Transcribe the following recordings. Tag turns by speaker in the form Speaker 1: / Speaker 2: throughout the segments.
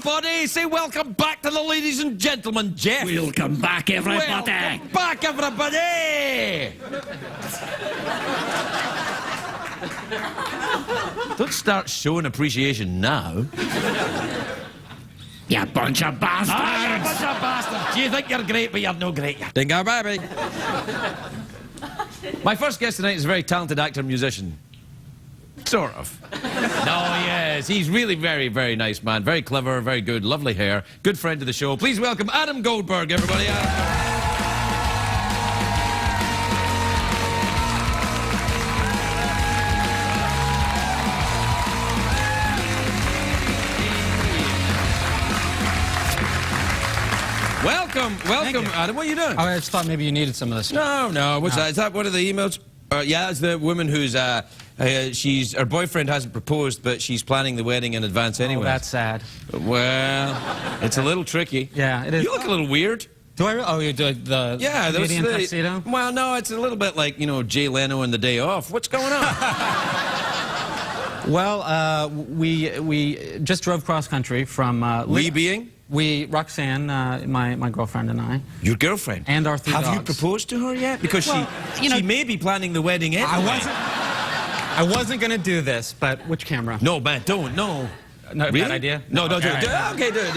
Speaker 1: everybody. Say welcome back to the ladies and gentlemen, Jeff.
Speaker 2: Welcome back, everybody.
Speaker 1: Welcome back, everybody. Don't start showing appreciation now.
Speaker 2: You bunch of bastards.
Speaker 1: Ah, you bunch of bastards. You think you're great, but you're no great. Dingo baby. My first guest tonight is a very talented actor and musician. Sort of. No, yes. He's really very, very nice man. Very clever, very good, lovely hair. Good friend of the show. Please welcome Adam Goldberg, everybody. Welcome, Adam. What are you doing?
Speaker 3: Oh, I just thought maybe you needed some of this.
Speaker 1: No. What's that? Is that one of the emails? Yeah, it's the woman who's, her boyfriend hasn't proposed, but she's planning the wedding in advance anyway.
Speaker 3: Oh, that's sad.
Speaker 1: Well, it's a little tricky.
Speaker 3: Yeah, it is.
Speaker 1: You look a little weird.
Speaker 3: Do I? Oh, you do the lady in tuxedo?
Speaker 1: Well, no, it's a little bit like, you know, Jay Leno and the Day Off. What's going on?
Speaker 3: Well, we just drove cross country from.
Speaker 1: We being?
Speaker 3: Roxanne, my girlfriend and I.
Speaker 1: Your girlfriend?
Speaker 3: And our 3 dogs.
Speaker 1: Have you proposed to her yet? Because she may be planning the wedding anyway.
Speaker 3: I wasn't going to do this, but which camera?
Speaker 1: No, man, don't. No.
Speaker 3: No,
Speaker 1: really?
Speaker 3: Bad idea?
Speaker 1: No, don't do it.
Speaker 3: Right.
Speaker 1: Okay, do it.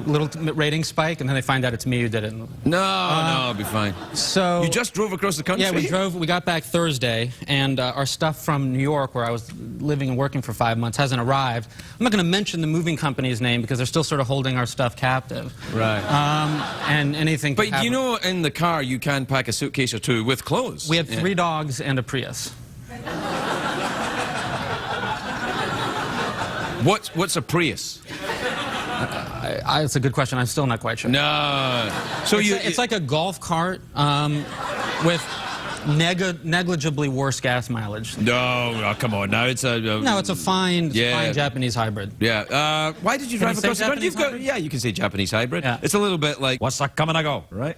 Speaker 3: Little rating spike, and then they find out it's me who did it.
Speaker 1: No, it'll be fine.
Speaker 3: So
Speaker 1: you just drove across the country?
Speaker 3: Yeah, we got back Thursday, and our stuff from New York, where I was living and working for 5 months, hasn't arrived. I'm not going to mention the moving company's name because they're still sort of holding our stuff captive.
Speaker 1: Right.
Speaker 3: And anything.
Speaker 1: But you know, in the car, you can pack a suitcase or two with clothes.
Speaker 3: We had 3 dogs and a Prius.
Speaker 1: What's a Prius?
Speaker 3: It's a good question. I'm still not quite sure.
Speaker 1: No. So
Speaker 3: it's like a golf cart with negligibly worse gas mileage.
Speaker 1: No, come on now. It's a
Speaker 3: no. It's a fine Japanese hybrid.
Speaker 1: Yeah. Why did you drive across the country? Yeah, you can say Japanese hybrid.
Speaker 3: Yeah.
Speaker 1: It's a little bit like what's that coming and go, right?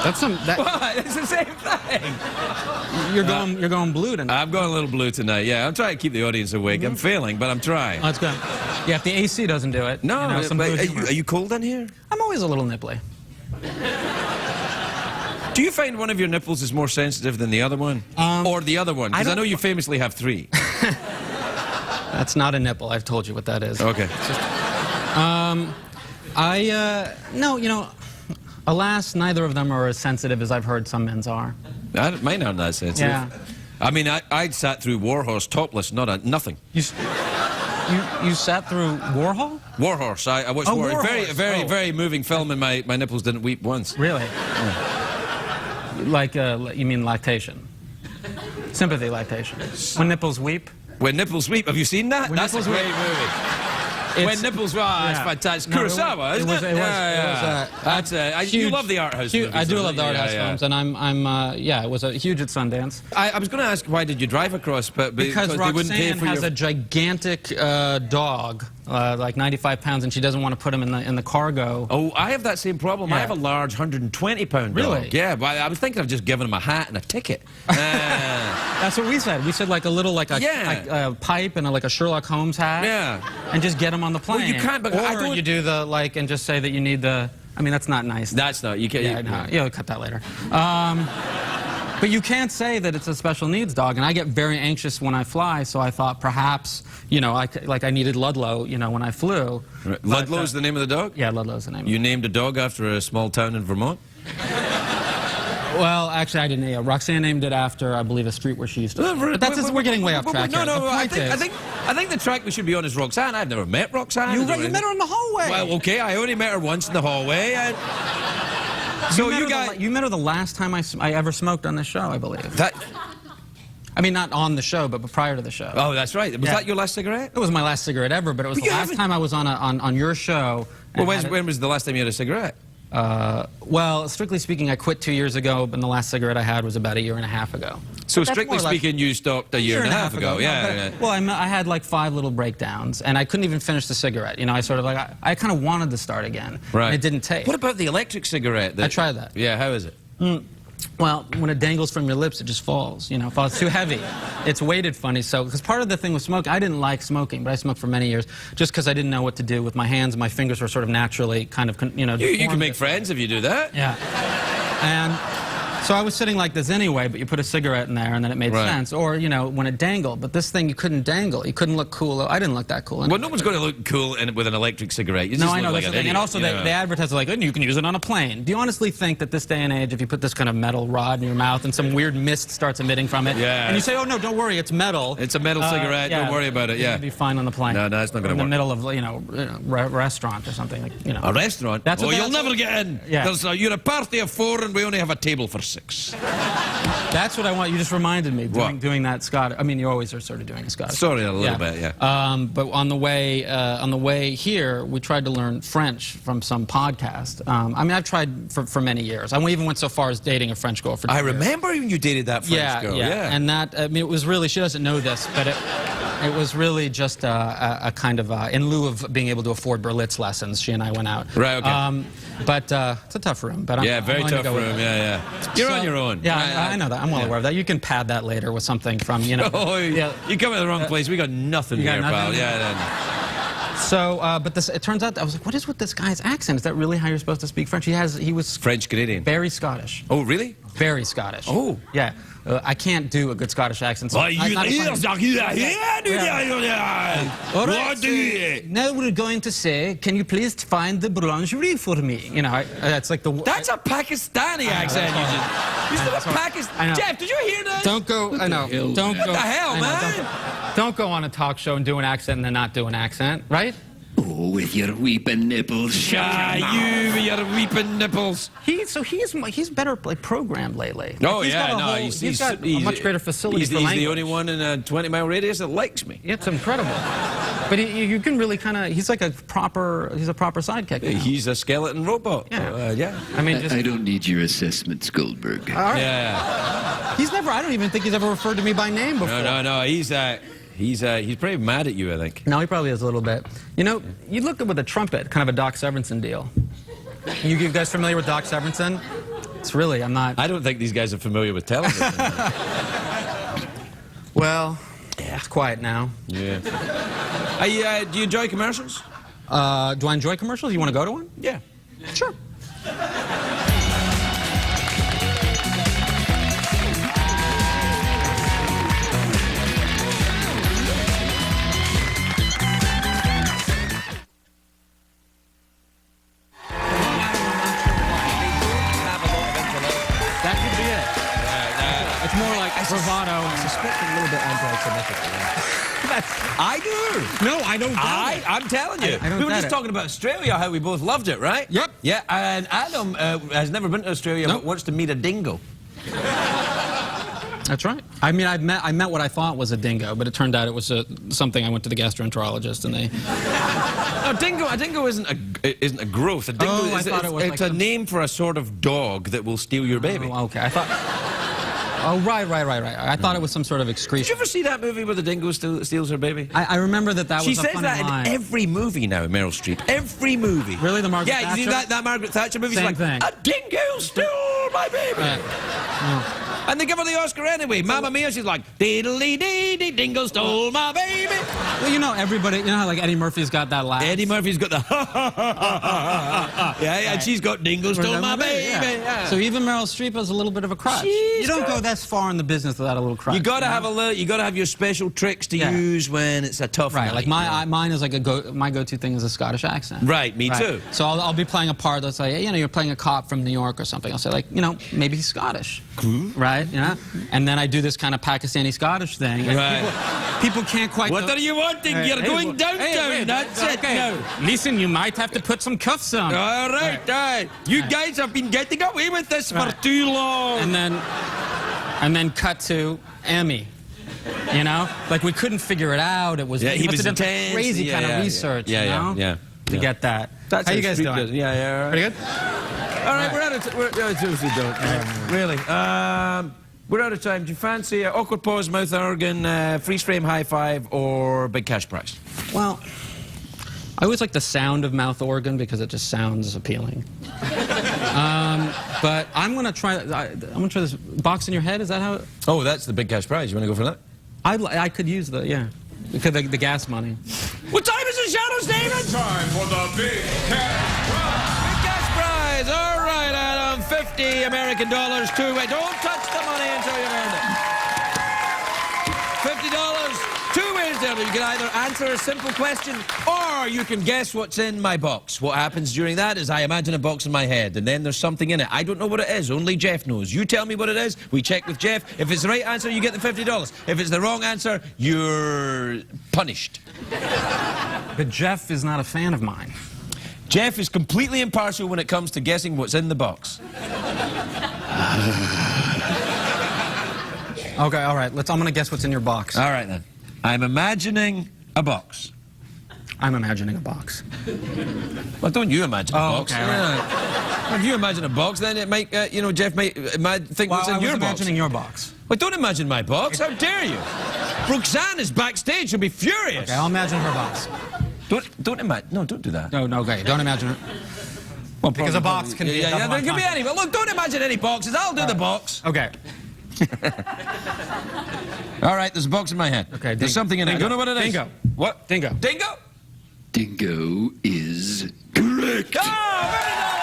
Speaker 3: That's
Speaker 1: What? It's the same thing.
Speaker 3: You're going blue tonight.
Speaker 1: I'm going a little blue tonight. Yeah, I'm trying to keep the audience awake. I'm failing, but I'm trying.
Speaker 3: Oh, that's good. Yeah, if the AC doesn't do it.
Speaker 1: No,
Speaker 3: you know,
Speaker 1: are you cold in here?
Speaker 3: I'm always a little nipply.
Speaker 1: Do you find one of your nipples is more sensitive than the other one? Or the other one? Because I know you famously have 3.
Speaker 3: That's not a nipple. I've told you what that is.
Speaker 1: Okay.
Speaker 3: No, you know, alas, neither of them are as sensitive as I've heard some men's are.
Speaker 1: Mine aren't that sensitive.
Speaker 3: Yeah.
Speaker 1: I mean, I sat through Warhorse topless, nothing.
Speaker 3: You sat through Warhol?
Speaker 1: Warhorse. I watched Warhorse.
Speaker 3: Warhorse.
Speaker 1: Very moving film, and my nipples didn't weep once.
Speaker 3: Really? Yeah. Like, you mean lactation? Sympathy lactation. When nipples weep?
Speaker 1: When nipples weep. Have you seen that? That's a great movie. When nipples weep. It's fantastic. Kurosawa, isn't it? You love the art house movies.
Speaker 3: I do love the art house films, and it was huge at Sundance.
Speaker 1: I was going to ask, why did you drive across? But
Speaker 3: because
Speaker 1: they wouldn't pay
Speaker 3: Roxanne
Speaker 1: for
Speaker 3: has a gigantic dog, like 95 pounds, and she doesn't want to put him in the cargo.
Speaker 1: Oh, I have that same problem.
Speaker 3: Yeah.
Speaker 1: I have a large 120-pound dog.
Speaker 3: Really?
Speaker 1: Yeah, but I was thinking of just giving him a hat and a ticket.
Speaker 3: That's what we said. We said like a little a pipe and like a Sherlock Holmes hat.
Speaker 1: Yeah.
Speaker 3: And just get him on the plane.
Speaker 1: Well, you can't. But
Speaker 3: or you do the and just say that you need the. I mean, that's not nice.
Speaker 1: That's not. You can't.
Speaker 3: Yeah, cut that later. But you can't say that it's a special needs dog, and I get very anxious when I fly. So I thought perhaps, you know, I needed Ludlow, you know, when I flew.
Speaker 1: Right. Ludlow's the name of the dog?
Speaker 3: Yeah, Ludlow's the name.
Speaker 1: You named a dog after a small town in Vermont?
Speaker 3: Well, actually, I didn't. Roxanne named it after, I believe, a street where she used to. But that's we're getting way off track.
Speaker 1: No. I think the track we should be on is Roxanne. I've never met Roxanne.
Speaker 3: You met her in the hallway.
Speaker 1: Well, okay, I only met her once in the hallway. So
Speaker 3: you met her the last time I ever smoked on this show, I believe. I mean, not on the show, but prior to the show.
Speaker 1: Oh, that's right. Was that your last cigarette?
Speaker 3: It was my last cigarette ever, but it was the last time I was on your show.
Speaker 1: Well, when was the last time you had a cigarette?
Speaker 3: Well, strictly speaking, I quit 2 years ago, and the last cigarette I had was about 1.5 years ago.
Speaker 1: So strictly speaking, you stopped a year and a half ago. Yeah.
Speaker 3: Well, I had like 5 little breakdowns, and I couldn't even finish the cigarette. You know, I sort of I kind of wanted to start again.
Speaker 1: Right.
Speaker 3: And it didn't take.
Speaker 1: What about the electric cigarette?
Speaker 3: I tried that.
Speaker 1: Yeah, how is it?
Speaker 3: Well, when it dangles from your lips, it just falls, you know, falls too heavy. It's weighted funny, so, because part of the thing with smoking, I didn't like smoking, but I smoked for many years, just because I didn't know what to do with my hands. My fingers were sort of naturally kind of, you know,
Speaker 1: You can make friends if you do that.
Speaker 3: Yeah. And so I was sitting like this anyway, but you put a cigarette in there, and then it made sense. Or, you know, when it dangled. But this thing, you couldn't dangle. You couldn't look cool. I didn't look that cool. Anyway.
Speaker 1: Well, no one's going to look cool with an electric cigarette. You
Speaker 3: No,
Speaker 1: just
Speaker 3: I know,
Speaker 1: look like
Speaker 3: that's
Speaker 1: an
Speaker 3: the thing.
Speaker 1: idiot.
Speaker 3: And also, they advertise like, and you can use it on a plane. Do you honestly think that this day and age, if you put this kind of metal rod in your mouth and some weird mist starts emitting from it, and you say, oh, no, don't worry, it's metal.
Speaker 1: It's a metal cigarette. Don't worry about it,
Speaker 3: It'll be fine on the plane.
Speaker 1: No, it's not going to work.
Speaker 3: In the middle of, you know, restaurant or something, like, you know.
Speaker 1: A restaurant?
Speaker 3: That's what
Speaker 1: you'll never get in.
Speaker 3: Yeah.
Speaker 1: You're a party of 4 and we only have a table for 6.
Speaker 3: That's what I want. You just reminded me doing that Scottish. I mean, you always are sort of doing a Scottish.
Speaker 1: Sorry, a little bit, yeah.
Speaker 3: But on the way here, we tried to learn French from some podcast. I mean, I've tried for many years. I even went so far as dating a French girl for 2 years.
Speaker 1: I remember when you dated that French girl. Yeah.
Speaker 3: And that, I mean, it was really, she doesn't know this, but it was really just a kind of, in lieu of being able to afford Berlitz lessons, she and I went out.
Speaker 1: Right, okay.
Speaker 3: But it's a tough room. But I'm
Speaker 1: very
Speaker 3: willing to
Speaker 1: tough
Speaker 3: go with
Speaker 1: room,
Speaker 3: it.
Speaker 1: yeah. You're on your own.
Speaker 3: Yeah, I know that. I'm well aware of that. You can pad that later with something from, you know.
Speaker 1: Oh, you come to the wrong place. We got nothing here, pal. Yeah.
Speaker 3: So, but it turns out, I was like, what is with this guy's accent? Is that really how you're supposed to speak French? He was
Speaker 1: French-Canadian.
Speaker 3: Very Scottish.
Speaker 1: Oh, really?
Speaker 3: Very Scottish.
Speaker 1: Oh.
Speaker 3: Yeah. I can't do a good Scottish accent. So now we're going to say, can you please find the boulangerie for me? You know, that's like the...
Speaker 1: That's a Pakistani accent. You still have Pakistan. Jeff, did you hear that?
Speaker 3: Don't go... I know. Don't go...
Speaker 1: What the hell, man?
Speaker 3: Don't go on a talk show and do an accent and then not do an accent, right?
Speaker 2: Oh, with your weeping nipples.
Speaker 1: You with your weeping nipples.
Speaker 3: He's better like programmed lately.
Speaker 1: Oh,
Speaker 3: like, he's got a much greater facility for language.
Speaker 1: He's the only one in a 20-mile radius that likes me.
Speaker 3: It's incredible. But you can really kind of, he's a proper sidekick. Now.
Speaker 1: He's a skeleton robot.
Speaker 3: Yeah. I mean,
Speaker 2: I don't need your assessments, Goldberg.
Speaker 1: Yeah.
Speaker 3: I don't even think he's ever referred to me by name before.
Speaker 1: No. He's pretty mad at you, I think.
Speaker 3: No, he probably is a little bit. You know, you looked at with a trumpet, kind of a Doc Severinsen deal. You guys familiar with Doc Severinsen? It's really, I'm not...
Speaker 1: I don't think these guys are familiar with television.
Speaker 3: Well, it's quiet now.
Speaker 1: Yeah. Do you enjoy commercials?
Speaker 3: Do I enjoy commercials? You want to go to one?
Speaker 1: Yeah.
Speaker 3: Sure. That could be it. It's more like bravado. I suspect a little bit anti-Semitic.
Speaker 1: I do.
Speaker 3: No, I don't.
Speaker 1: I'm telling you.
Speaker 3: I don't
Speaker 1: we were
Speaker 3: get
Speaker 1: just
Speaker 3: it.
Speaker 1: talking about Australia, how we both loved it, right?
Speaker 3: Yep.
Speaker 1: Yeah, and Adam has never been to Australia, but wants to meet a dingo.
Speaker 3: That's right. I mean, I met what I thought was a dingo, but it turned out it was something. I went to the gastroenterologist, and they...
Speaker 1: No, a dingo isn't a growth. A dingo
Speaker 3: I thought it was
Speaker 1: it's
Speaker 3: like
Speaker 1: a name for a sort of dog that will steal your baby.
Speaker 3: Oh, okay. I thought... Oh, right. I thought it was some sort of excretion.
Speaker 1: Did you ever see that movie where the dingo steals her baby?
Speaker 3: I remember that was
Speaker 1: She
Speaker 3: a
Speaker 1: says
Speaker 3: funny
Speaker 1: that
Speaker 3: line.
Speaker 1: in every movie now, Meryl Streep. Every movie.
Speaker 3: Really, the Margaret Thatcher?
Speaker 1: Yeah, you see that Margaret Thatcher movie?
Speaker 3: Same
Speaker 1: She's like,
Speaker 3: thing.
Speaker 1: a dingo stole my baby. And they give her the Oscar anyway. Mamma Mia, she's like, diddly-dee-dee, dingo stole my baby.
Speaker 3: Well, you know, everybody, you know how like Eddie Murphy's got that laugh?
Speaker 1: Eddie Murphy's got the yeah, and she's got dingo stole my baby. Yeah.
Speaker 3: So even Meryl Streep has a little bit of a crutch. You don't go this far in the business without a little crutch.
Speaker 1: You gotta have you gotta have your special tricks to use when it's a tough night.
Speaker 3: Like mine is like my go-to thing is a Scottish accent.
Speaker 1: Right, me too.
Speaker 3: So I'll be playing a part that's like, you know, you're playing a cop from New York or something. I'll say like, you know, maybe he's Scottish. Right, you know? And then I do this kind of Pakistani Scottish thing. And people can't quite...
Speaker 1: What are you wanting? You're going downtown. That's it now.
Speaker 3: Listen, you might have to put some cuffs on.
Speaker 1: All right. You guys have been getting away with this for too long.
Speaker 3: And then cut to Emmy. You know? Like, we couldn't figure it out. It was...
Speaker 1: he was
Speaker 3: done
Speaker 1: intense.
Speaker 3: Crazy kind of research, you know? To get that.
Speaker 1: That's
Speaker 3: how you guys doing?
Speaker 1: Yeah. Right.
Speaker 3: Pretty good?
Speaker 1: All right, we're out of time. Seriously, don't. Really. We're out of time. Do you fancy an awkward pause, mouth organ, freeze frame high five, or big cash prize?
Speaker 3: Well, I always like the sound of mouth organ because it just sounds appealing. But I'm gonna try this box in your head. Is that how?
Speaker 1: Oh, that's the big cash prize. You want to go for that?
Speaker 3: I could use the the gas money.
Speaker 1: What time is it, Shadows, David?
Speaker 4: Time for the big cash prize.
Speaker 1: Big cash prize. All right, Adam. 50 American dollars. Wait, don't touch the money until you've earned it. $50. Two ways there. You can either answer a simple question or you can guess what's in my box. What happens during that is I imagine a box in my head and then there's something in it. I don't know what it is. Only Jeff knows. You tell me what it is. We check with Jeff. If it's the right answer, you get the $50. If it's the wrong answer, you're punished.
Speaker 3: But Jeff is not a fan of mine.
Speaker 1: Jeff is completely impartial when it comes to guessing what's in the box.
Speaker 3: Okay, all right. I'm gonna guess what's in your box.
Speaker 1: All right then. I'm imagining a box.
Speaker 3: I'm imagining a box.
Speaker 1: Well, don't you imagine a box?
Speaker 3: Okay, all right.
Speaker 1: If you imagine a box, then it might, Jeff might think what's in your box.
Speaker 3: I was imagining your box.
Speaker 1: Well, don't imagine my box. How dare you? Roxanne is backstage. She'll be furious.
Speaker 3: Okay, I'll imagine her box.
Speaker 1: Don't imagine. No, don't do that.
Speaker 3: No, okay. Don't imagine it.
Speaker 1: Well,
Speaker 3: because a box can be.
Speaker 1: Yeah, there can be any. But look, don't imagine any boxes. I'll do the box.
Speaker 3: Okay.
Speaker 1: All right, there's a box in my head.
Speaker 3: Okay.
Speaker 1: There's something in it. I don't know what it is.
Speaker 3: Dingo.
Speaker 1: What?
Speaker 3: Dingo.
Speaker 1: Dingo?
Speaker 2: Dingo is correct.
Speaker 1: Oh, very nice.